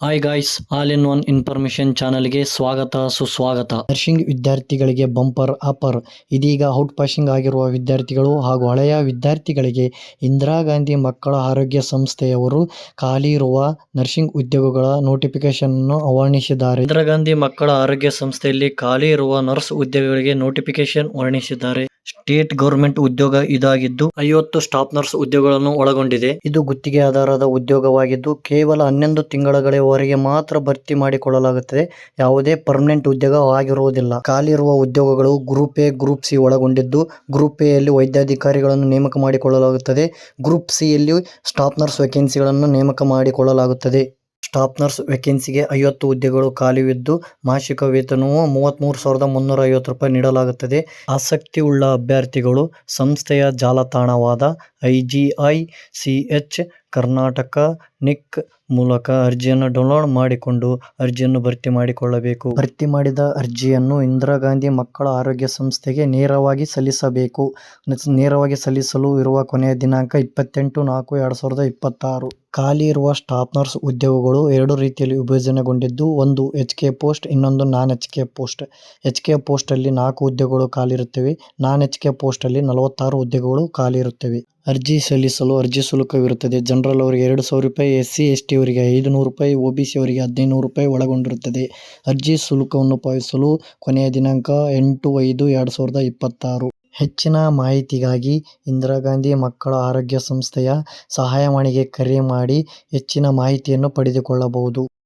Hi guys, all in one information ಚಾನಲ್ಗೆ ಸ್ವಾಗತ ಸುಸ್ವಾಗತ. ನರ್ಸಿಂಗ್ ವಿದ್ಯಾರ್ಥಿಗಳಿಗೆ ಬಂಪರ್ ಆಫರ್. ಇದೀಗ ಔಟ್ ಪಾಸಿಂಗ್ ಆಗಿರುವ ವಿದ್ಯಾರ್ಥಿಗಳು ಹಾಗೂ ಹಳೆಯ ವಿದ್ಯಾರ್ಥಿಗಳಿಗೆ ಇಂದಿರಾ ಗಾಂಧಿ ಮಕ್ಕಳ ಆರೋಗ್ಯ ಸಂಸ್ಥೆಯವರು ಖಾಲಿ ಇರುವ ನರ್ಸಿಂಗ್ ಉದ್ಯೋಗಗಳ ನೋಟಿಫಿಕೇಶನ್ ಅನ್ನು ಹೊರಡಿಸಿದ್ದಾರೆ. ಇಂದಿರಾ ಗಾಂಧಿ ಮಕ್ಕಳ ಆರೋಗ್ಯ ಸಂಸ್ಥೆಯಲ್ಲಿ ಖಾಲಿ ಇರುವ ನರ್ಸ್ ಹುದ್ದೆಗಳಿಗೆ ನೋಟಿಫಿಕೇಶನ್ ಹೊರಡಿಸಿದ್ದಾರೆ. ಸ್ಟೇಟ್ ಗೌರ್ಮೆಂಟ್ ಉದ್ಯೋಗ ಇದಾಗಿದ್ದು 50 ಸ್ಟಾಫ್ ನರ್ಸ್ ಹುದ್ದೆಗಳನ್ನು ಒಳಗೊಂಡಿದೆ. ಇದು ಗುತ್ತಿಗೆ ಆಧಾರದ ಉದ್ಯೋಗವಾಗಿದ್ದು ಕೇವಲ 11 ತಿಂಗಳವರೆಗೆ ಮಾತ್ರ ಭರ್ತಿ ಮಾಡಿಕೊಳ್ಳಲಾಗುತ್ತದೆ. ಯಾವುದೇ ಪರ್ಮನೆಂಟ್ ಉದ್ಯೋಗ ಆಗಿರುವುದಿಲ್ಲ. ಖಾಲಿ ಇರುವ ಉದ್ಯೋಗಗಳು ಗ್ರೂಪ್ ಎ, ಗ್ರೂಪ್ ಸಿ ಒಳಗೊಂಡಿದ್ದು, ಗ್ರೂಪ್ ಎ ಯಲ್ಲಿ ವೈದ್ಯಾಧಿಕಾರಿಗಳನ್ನು ನೇಮಕ ಮಾಡಿಕೊಳ್ಳಲಾಗುತ್ತದೆ. ಗ್ರೂಪ್ ಸಿ ಯಲ್ಲಿ ಸ್ಟಾಫ್ ನರ್ಸ್ ವೇಕೆನ್ಸಿಗಳನ್ನು ನೇಮಕ ಮಾಡಿಕೊಳ್ಳಲಾಗುತ್ತದೆ. ಸ್ಟಾಫ್ ನರ್ಸ್ ವೇಕೆನ್ಸಿಗೆ 50 ಹುದ್ದೆಗಳು ಖಾಲಿಯಿದ್ದು ಮಾಸಿಕ ವೇತನವು 33,350 ರೂಪಾಯಿ ನೀಡಲಾಗುತ್ತದೆ. ಆಸಕ್ತಿ ಉಳ್ಳ ಅಭ್ಯರ್ಥಿಗಳು ಸಂಸ್ಥೆಯ ಜಾಲತಾಣವಾದ IGICH ಕರ್ನಾಟಕ ನಿಕ್ ಮೂಲಕ ಅರ್ಜಿಯನ್ನು ಡೌನ್ಲೋಡ್ ಮಾಡಿಕೊಂಡು ಅರ್ಜಿಯನ್ನು ಭರ್ತಿ ಮಾಡಿಕೊಳ್ಳಬೇಕು. ಭರ್ತಿ ಮಾಡಿದ ಅರ್ಜಿಯನ್ನು ಇಂದಿರಾ ಗಾಂಧಿ ಮಕ್ಕಳ ಆರೋಗ್ಯ ಸಂಸ್ಥೆಗೆ ನೇರವಾಗಿ ಸಲ್ಲಿಸಬೇಕು. ನೇರವಾಗಿ ಸಲ್ಲಿಸಲು ಇರುವ ಕೊನೆಯ ದಿನಾಂಕ 28/4/2026. ಖಾಲಿ ಇರುವ ಸ್ಟಾಫ್ ನರ್ಸ್ ಉದ್ಯೋಗಗಳು 2 ರೀತಿಯಲ್ಲಿ ವಿಭಜನೆಗೊಂಡಿದ್ದು, ಒಂದು HK ಪೋಸ್ಟ್, ಇನ್ನೊಂದು ನಾನ್ HK ಪೋಸ್ಟ್. HK ಪೋಸ್ಟ್ ಅಲ್ಲಿ 4 ಹುದ್ದೆಗಳು ಖಾಲಿ ಇರುತ್ತವೆ. ನಾನ್ HK ಪೋಸ್ಟ್ ಅಲ್ಲಿ 46 ಹುದ್ದೆಗಳು ಖಾಲಿ ಇರುತ್ತವೆ. ಅರ್ಜಿ ಸಲ್ಲಿಸಲು ಅರ್ಜಿ ಶುಲ್ಕವಿರುತ್ತದೆ. ಜನರಲ್ ಅವರಿಗೆ 2,000 ರೂಪಾಯಿ, SC ST ಅವರಿಗೆ 500 ರೂಪಾಯಿ, OBC ಅವರಿಗೆ 1,500 ರೂಪಾಯಿ ಒಳಗೊಂಡಿರುತ್ತದೆ. ಅರ್ಜಿ ಶುಲ್ಕವನ್ನು ಪಾವತಿಸಲು ಕೊನೆಯ ದಿನಾಂಕ 8/5/2026. ಹೆಚ್ಚಿನ ಮಾಹಿತಿಗಾಗಿ ಇಂದಿರಾ ಗಾಂಧಿ ಮಕ್ಕಳ ಆರೋಗ್ಯ ಸಂಸ್ಥೆಯ ಸಹಾಯವಾಣಿಗೆ ಕರೆ ಮಾಡಿ ಹೆಚ್ಚಿನ ಮಾಹಿತಿಯನ್ನು ಪಡೆದುಕೊಳ್ಳಬಹುದು.